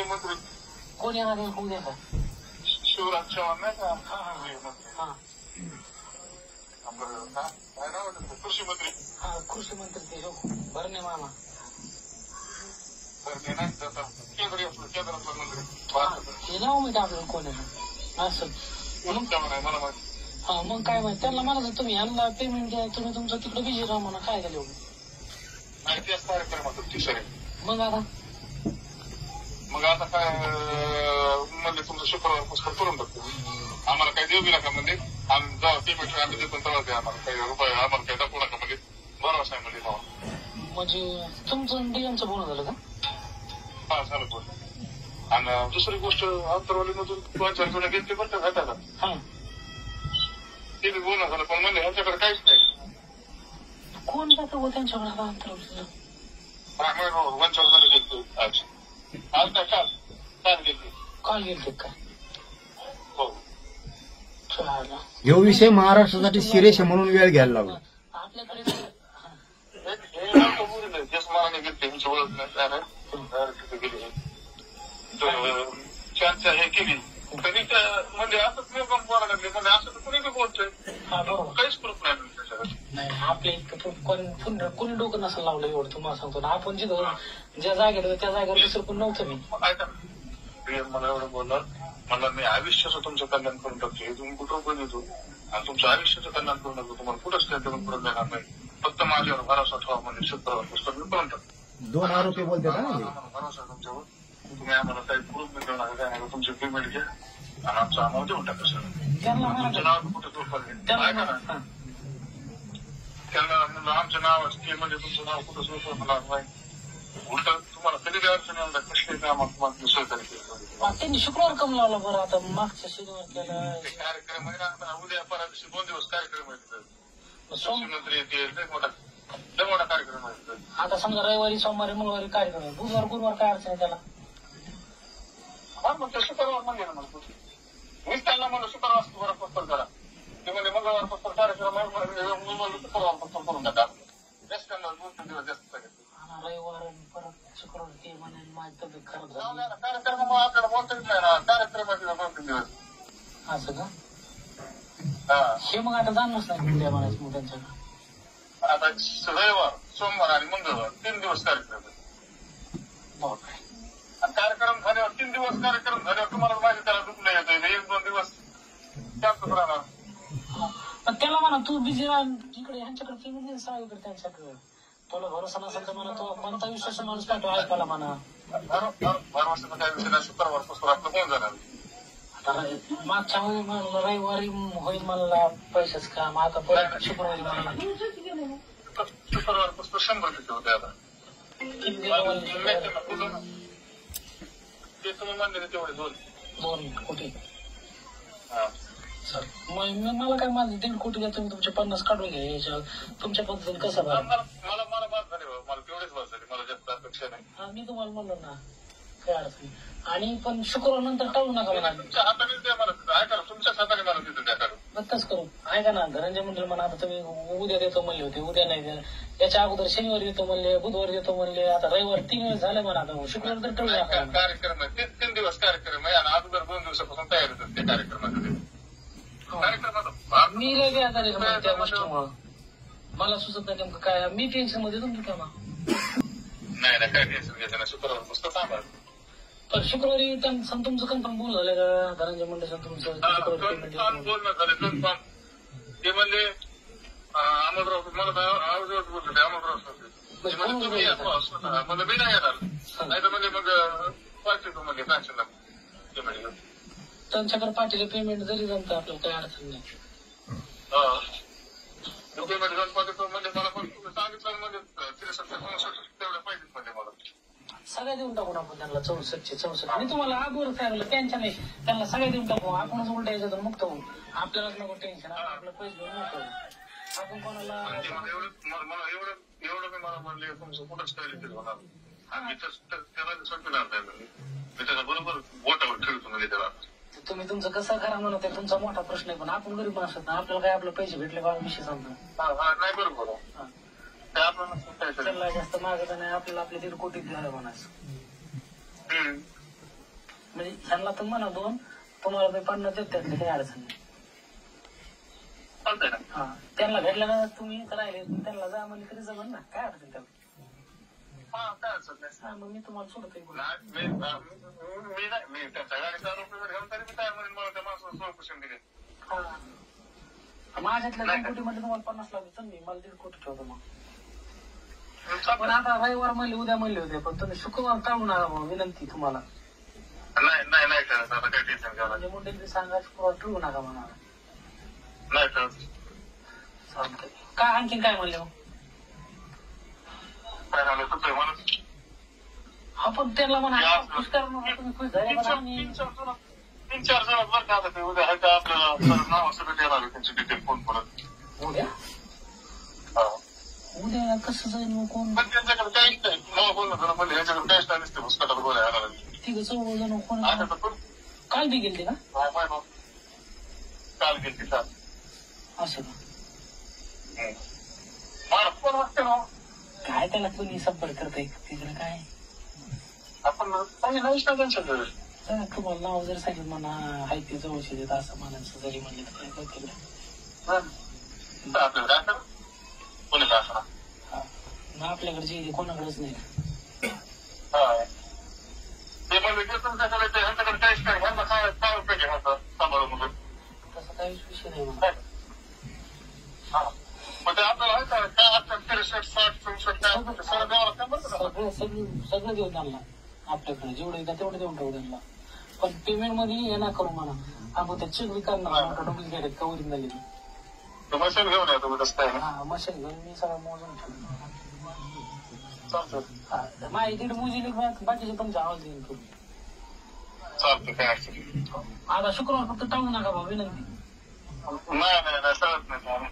मंत्री कोण येणार आहे उद्या का? शिवराज चव्हाण नाही का? हा काय नाव होतं कृषी मंत्री? हा कृषी मंत्री ते भरणे मामा. भरणे नाही केंद्रातला मंत्री हे नाव माहिती आपल्याला कोण आहे असं. चव्हाण आहे मला माहिती. हा मग काय माहिती त्यांना म्हणायचं तुम्ही यांना पेमेंट द्या तुम्ही तुमचं तिकडे बिझी राहा म्हणा. काय झालं नाही तेच कार्यक्रमात ती सर. मग आता काय म्हणजे तुमचं शुक्रवार पुस्तक करून टाकतो. आम्हाला काही देऊ नका म्हणजे आम्ही जेव्हा पेमेंट आम्ही देतो तेव्हा द्या आम्हाला काही रुपये आम्हाला काही दाखवू नका म्हणजे भरवसा आहे म्हणजे तेव्हा. म्हणजे तुमचं डीएमचं बोलणं झालं का? हा झालं बोल. आणि दुसरी गोष्ट अंतरवालीमधून 2-4 जण घेतली बरं का भेटायला. ते बी बोलणं झालं पण म्हणजे ह्यांच्याकडे काहीच नाही. कोण जातं हो त्यांच्याकडे अंतरवालीचं? वंचार जण घेतली आज काय काल घेतली. काल गेलते काय? हो. ह्यो विषय महाराष्ट्रासाठी सिरियस म्हणून वेळ घ्यायला लागला. आपल्याकडे जसमानाने घेतली तुमची ओळख नाही काय नाही गेली चर्चा हे केली तरी म्हणजे असंच निर्गम बोलायला लागले म्हणजे असं तर कुणी बी बोलतोय. काहीच प्रूफ नाही त्याच्याकडे. नाही आपल्या इतकं कोणी डोकं नसेल लावलं एवढं तुम्हाला सांगतो ना. आपण जिथं ज्या जागेवर त्या जागेवर दुसरं कोण नव्हतं. मी ऐका मला एवढं बोलणार म्हणलं मी आयुष्याचं तुमचं कल्याण करून टाकतो. हे तुम्ही कुठं रुपये देतो आणि तुमचं आयुष्याचं कल्याण करून टाकतो. तुम्हाला कुठंच त्याच्यावर परत देणार नाही. फक्त माझ्यावर भरोसा ठेवा म्हणजे शुक्रवार पुस्तक मी करून टाकतो. 2 आरोपी बोलतात ना भरोसा तुमच्यावर. तुम्ही आम्हाला काही प्रूफ बी देणार काय नाही. तुमची पेमेंट घ्या आणि आमचं आम्हाला देऊन टाका सर. तुमचं नाव कुठं झोपलं ऐका ना त्यांना म्हणलं आमच्या नावाचं ते म्हणजे तुमचं नाव कुठं झोपलं होणार नाही. उलट तुम्हाला कधी अडचण येणार कसले काम तुम्हाला सहकार्य केलं. त्यांनी शुक्रवार कम लावला बरं. आता मागच्या शनिवार केला कार्यक्रम आहे ना उद्या परवा दिवशी 2 दिवस कार्यक्रम आहे. मंत्री येते लय मोठा कार्यक्रम आहे. आता समजा रविवारी सोमवारी मंगळवारी कार्यक्रम आहे. बुधवार गुरुवार काय अडचण आहे त्याला? हा मग ते शुक्रवार म्हणजे ना म्हणतो मीच त्यांना म्हणलं शुक्रवार पुस्तक करा. ते म्हणजे मंगळवार पुस्तक कार्यक्रम आहे शुक्रवार पुस्तक करून टाका. जास्त करणार 2-3 दिवस जास्त रविवार परत शुक्रवार ते म्हणे माझी तब्येत खराब झाली. कार्यक्रमामुळे आपल्याला बोलता येत नाही ना. कार्यक्रमाचे 2-3 दिवस असं का? हे मग आता जाणच नाही उद्या म्हणायचं मग त्यांच्याकडे. आता रविवार सोमवार आणि मंगळवार 3 दिवस कार्यक्रम आहे. आणि कार्यक्रम झाल्यावर 3 दिवस कार्यक्रम झाल्यावर तुम्हाला माहिती त्याला दुखणं येतं. 1-2 दिवस त्यातच राहणार. पण त्याला म्हणा तू बिझी इकडे ह्यांच्याकडे पेमेंट सगळीकडे त्यांच्याकडे. तुला भरोसा नसेल तर म्हणा तो कोणता विश्वास माणूस पाठवा ऐकायला म्हणा. भरवशाचा काय विषय नाही. शुक्रवार पुस्तक आपलं होऊन जाणार. मागच्या वेळी म्हणलं रविवारी होईल मला पैसेच काम. आता परत शुक्रवारी म्हणला शुक्रवार पुस्तक 100 किती होते. आता ते तुम्ही म्हणले तेवढे 2 कोटी. मला काय माझं 1.5 कोटी द्या तुम्ही तुमचे 50 काढून घ्या. याच्या तुमच्या पद्धतीने कसं बरं मला बात झाली मला तेवढेच बात झाली. मला जास्त अपेक्षा नाही. मी तुम्हाला म्हणलो ना काय अडचण. आणि पण शुक्रवार नंतर टाळू नका म्हणा. तुमच्या हाताने द्या मला. ऐका तुमच्याच हाताने मला तिथं द्या करू. नक्कीच करू. ऐका ना धनंजय मंडळ म्हणा आता तुम्ही उद्या देतो म्हणले होते. उद्या नाही द्या. याच्या अगोदर शनिवारी देतो म्हणले बुधवारी देतो म्हणले. आता रविवार 3 वेळेस झाले म्हणा. आता शुक्रवार तर टाळू नका. कार्यक्रम आहे 3 दिवस कार्यक्रम आहे आणि अगोदर 2 दिवसापासून तयारी होतात त्या कार्यक्रमामध्ये. मी लय आता त्या गोष्टीमुळं मला सुचत नाही नेमकं काय. मी टेन्शन मध्ये तुमचं काय नाही काय टेन्शन घ्यायचं ना. शुक्रवार पुस्तक थांबा. पण शुक्रवारी तुमचं कन्फर्म बोल झालं का धनंजय मुंडे तुमचं? बोलणं झालं कन्फर्म. ते म्हणले अमोलराव मला आवाज बोलत होते अमोलराव म्हणजे मी नाही येणार नाही तर म्हणजे मग पाहिजे तू म्हणजे फॅशनला ते म्हणजे त्यांच्याकडे पाठीला पेमेंट जरी जमतं आपल्याला काही अडचण नाही. पेमेंट जाऊन पाठवतो म्हणजे मला पण सांगितलं म्हणजे 63-64 तेवढ्या पाहिजेत म्हणजे मला सगळ्या देऊन टाकून आपण त्यांना 64. मी तुम्हाला आजवर सांगितलं त्यांच्या नाही त्यांना सगळ्या देऊन टाकू. आपणच उलटा यायचं मुक्त होऊ. आपल्यालाच नको टेन्शन. आपलं पैसे घेऊन मुक्त होऊ. आपण कोणाला एवढं मी मला म्हणले तुमचं कुठंच काय होणार. आम्ही त्याला संपणार नाही. मी त्याला बरोबर बोटावर ठेवतो म्हणजे त्याला. तुम्ही तुमचं कसं करा म्हणत आहे तुमचा मोठा प्रश्न आहे. पण आपण गरीब माणसं ना आपल्याला काय आपले पैसे भेटले का विषय सांगतो. नाही बरोबर त्याला जास्त मागत नाही. आपल्याला आपले 1.5 कोटी द्यायला म्हणायचं. म्हणजे ह्यांना तर म्हणा 2, तुम्हाला मी 50 देत त्यातली काही अडचण नाही. चालतंय ना. हा त्यांना भेटल्यानं तुम्ही इथं राहिले त्यांना जा म्हणले तरी जमन ना, काय अडचण त्याला. हा काय अडचण नाही. हा मग मी तुम्हाला सोडतोय. नाही, मी त्यांच्या गाडीचा रुपये घेऊन तरी मी काय म्हणेन मला त्या माणसाला 16% दिले. हा माझ्यातल्या 2 कोटीमध्ये तुम्हाला 50 लागले तर मी मला 1.5 कोटी ठेवतो मग. पण चालतंय. आता रविवार म्हणले उद्या म्हणले होते, पण तुम्ही शुक्रवार टाळू नका भाऊ, विनंती तुम्हाला. नाही करत आता काही टेन्शन घ्यावं म्हणजे मुंडेंनी सांगा शुक्रवार ठेवू नका म्हणा. नाही करत. चालतंय. काय आणखीन काय म्हणले मग? काय झालं तुमचं म्हणून आपण त्यांना म्हणा खुश करणार, तुम्ही खुश झाले म्हणा. आणि 3-4 जण बरं का आता ते उद्या आहे का आपल्याला नाव सगळं येणार आहे त्यांची डिटेल फोन परत. उद्या उद्या कसं जाईल मग? कोण पण त्यांच्याकडे काहीच नाही. नाव बोलणं झालं म्हणजे ह्याच्याकडे काहीच नाही नसते पुस्तकात बोलायला येणार. तिघ 14 जण कोण आता तर काल बी गेलते का? काल गेली काल. असं का? मला फोन वाटते ना काय त्याला कोणी संपर्क करताय तिकडे काय? आपण काही नाहीच ना त्यांच्याकडे. तुम्हाला नाव जर सांगितलं म्हणा हाय ते जवळचे देत असं म्हणायचं जरी म्हणले तर काय करतील. आपल्याला काय करा कोणी काय असणार. ना आपल्याकडे जे कोणाकडेच नाही. ते म्हणजे तुमच्याकडे ह्यांच्याकडे काहीच नाही. ह्यांना काय उपयोग घ्यायचा सांभाळून म्हणून तसं काहीच विषय नाही म्हणा. मग ते आपल्याला आहे का काय असतात 63, 60, 64 काय सगळं द्यावं लागतं बरं का? सगळं देऊन त्यांना आपल्याकडे जेवढं येतात तेवढं देऊन टाकू त्यांना. पण पेमेंट मध्ये हे ना करू म्हणा. आपण त्या चेक बी करणार डुप्लिकेट आहेत कवरिंग झालेली. मशीन घेऊन या तुम्ही तसं काय हा मशीन घेऊन मी सगळं मोजून ठेवलं. चालतं. माझी दीड मोजी बाकीचे तुमचा आवाज देईन करू. चालतं काय अडचण आता शुक्रवार फक्त टाळू नका भाऊ, विनंती. नाही सगळंच नाही